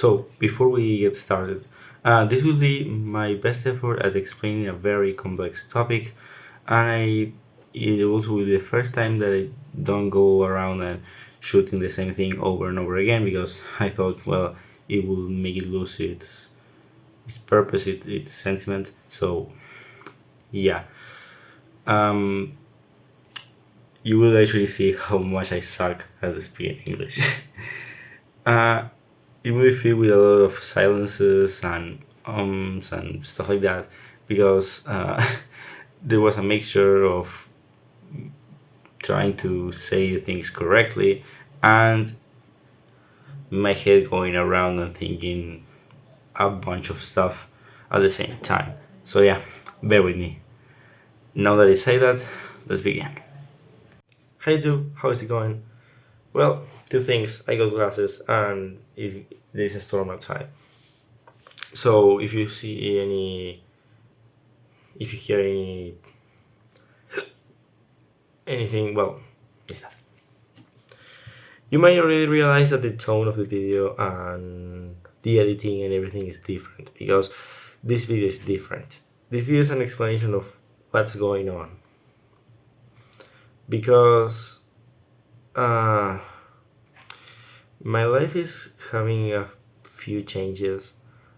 So, before we get started, this will be my best effort at explaining a very complex topic, and it also will be the first time that I don't go around and shooting the same thing over and over again because I thought, well, it will make it lose its purpose, its sentiment. So, yeah, um, you will actually see how much I suck at speaking English. uh, it will be filled with a lot of silences and ums and stuff like that because there was a mixture of trying to say things correctly and my head going around and thinking a bunch of stuff at the same time. So yeah, bear with me. Now that I say that, let's begin. Hey Joe, how is it going? Well, two things. I got glasses and there's a storm outside. So if you see if you hear anything, well, it's that. You might already realize that the tone of the video and the editing and everything is different because this video is different. This video is an explanation of what's going on because uh, my life is having a few changes,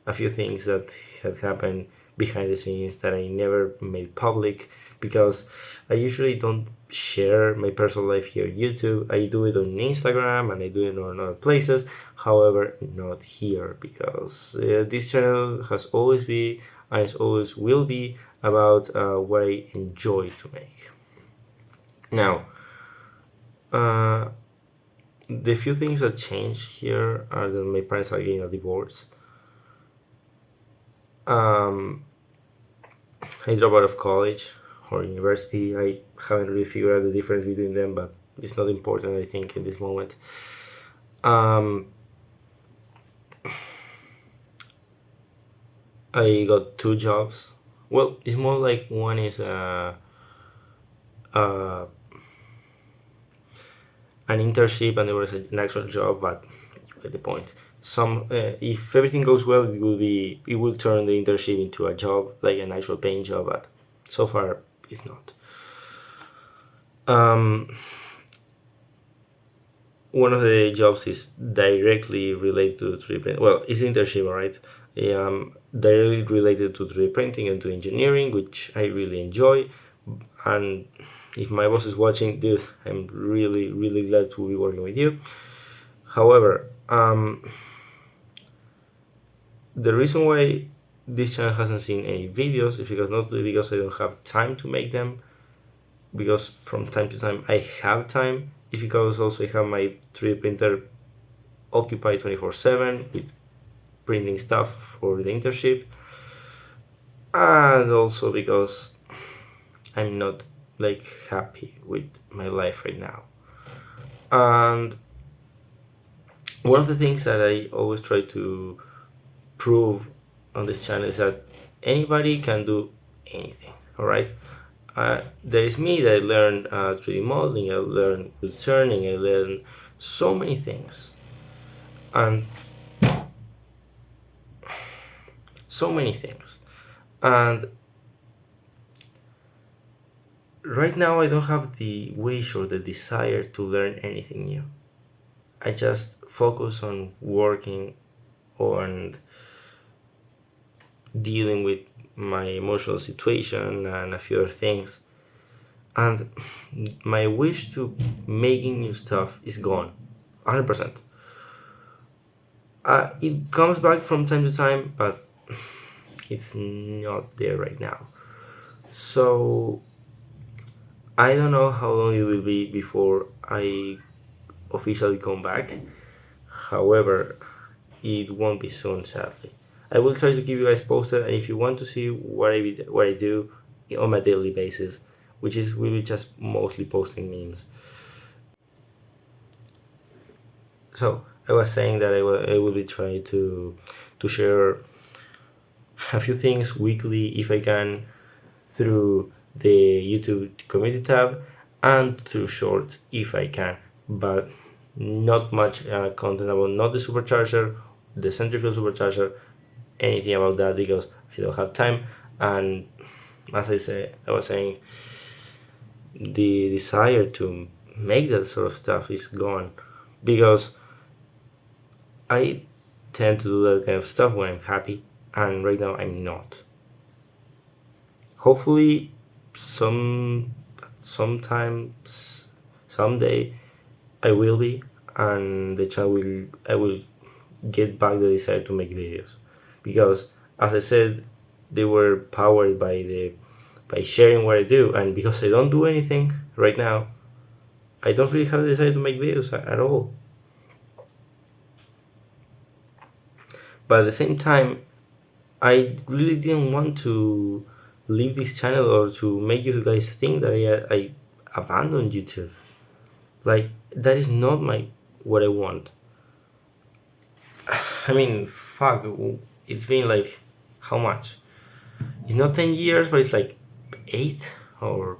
a few things that had happened behind the scenes that I never made public because I usually don't share my personal life here on YouTube. I do it on Instagram and I do it on other places. However, not here because this channel has always been and it always will be about what I enjoy to make. Now, uh, the few things that change here are that my parents are getting a divorce. Um, I dropped out of college or university. I haven't really figured out the difference between them, but it's not important, I think, in this moment. Um, I got two jobs. Well, it's more like one is uh, an internship and there was an actual job, but you get the point. If everything goes well, it will turn the internship into a job, like an actual paying job, but so far it's not. One of the jobs is directly related to 3D printing. Well, it's an internship, right? Directly related to 3D printing and to engineering, which I really enjoy. And if my boss is watching, dude, I'm really, really glad to be working with you. However, the reason why this channel hasn't seen any videos is because not because I don't have time to make them, because from time to time I have time. It's because also I have my 3D printer occupied 24/7 with printing stuff for the internship, and also because I'm not like happy with my life right now. And one of the things that I always try to prove on this channel is that anybody can do anything. All right. There is me that I learned 3D modeling, I learned good turning, I learned so many things, and so many things. And right now, I don't have the wish or the desire to learn anything new. I just focus on working on dealing with my emotional situation and a few other things. And my wish to making new stuff is gone 100%. It comes back from time to time, but it's not there right now. So I don't know how long it will be before I officially come back. However, it won't be soon, sadly. I will try to keep you guys posted, and if you want to see what I do on my daily basis, which is will be just mostly posting memes. So I was saying that I will be trying to share a few things weekly if I can through the YouTube community tab and through shorts if I can, but not much content about not the supercharger the centrifugal supercharger, anything about that, because I don't have time. And as I was saying, the desire to make that sort of stuff is gone, because I tend to do that kind of stuff when I'm happy, and right now I'm not. Hopefully, sometimes someday I will be, and the channel will I will get back the desire to make videos, because as I said, they were powered by sharing what I do, and because I don't do anything right now, I don't really have the desire to make videos at all. But at the same time, I really didn't want to leave this channel or to make you guys think that I abandoned YouTube. Like, that is not my what I want. I mean, fuck, it's been like how much? It's not 10 years, but it's like 8 or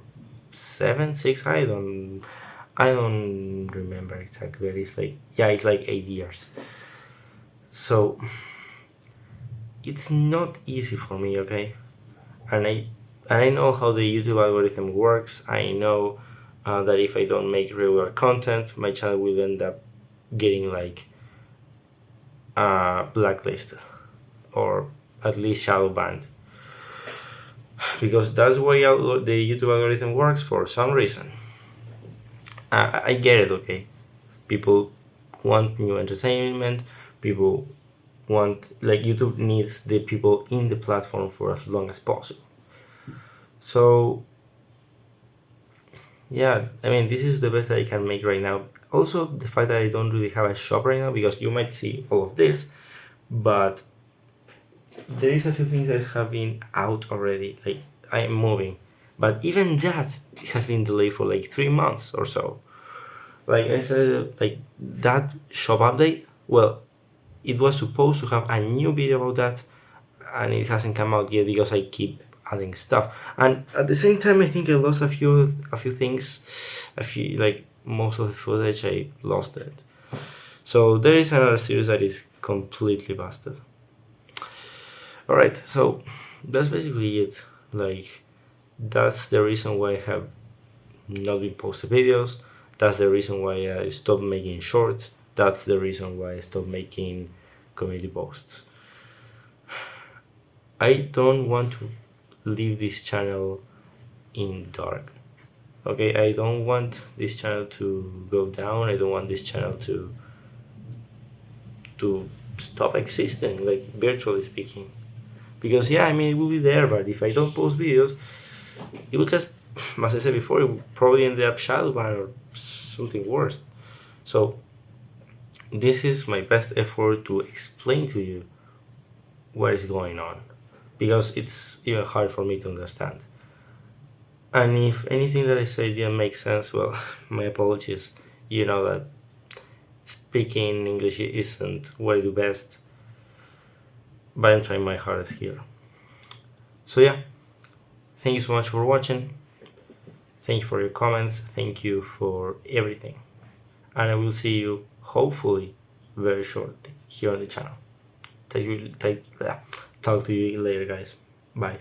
7, 6. I don't remember exactly. But it's like, yeah, it's like 8 years. So it's not easy for me, okay? And I know how the YouTube algorithm works. I know that if I don't make regular content, my channel will end up getting like blacklisted, or at least shadow banned, because that's why the YouTube algorithm works for some reason. I get it, okay? People want new entertainment. People want, like, YouTube needs the people in the platform for as long as possible. So yeah, I mean, this is the best that I can make right now. Also, the fact that I don't really have a shop right now, because you might see all of this, but there is a few things that have been out already. Like, I am moving, but even that has been delayed for like 3 months or so. Like I said, like that shop update. Well, it was supposed to have a new video about that, and it hasn't come out yet because I keep adding stuff. And at the same time, I think I lost a few things, a few, like, most of the footage I lost it. So there is another series that is completely busted. All right, so that's basically it. Like, that's the reason why I have not been posting videos. That's the reason why I stopped making shorts. That's the reason why I stopped making community posts. I don't want to leave this channel in dark. Okay, I don't want this channel to go down. I don't want this channel to stop existing, like, virtually speaking. Because yeah, I mean, it will be there, but if I don't post videos, it will just, as I said before, it will probably end up shadow ban or something worse. So this is my best effort to explain to you what is going on, because it's even hard for me to understand. And if anything that I say didn't make sense, well, my apologies. You know that speaking English isn't what I do best, but I'm trying my hardest here. So yeah, thank you so much for watching. Thank you for your comments. Thank you for everything. And I will see you, hopefully, very shortly here on the channel. Talk to you later, guys. Bye.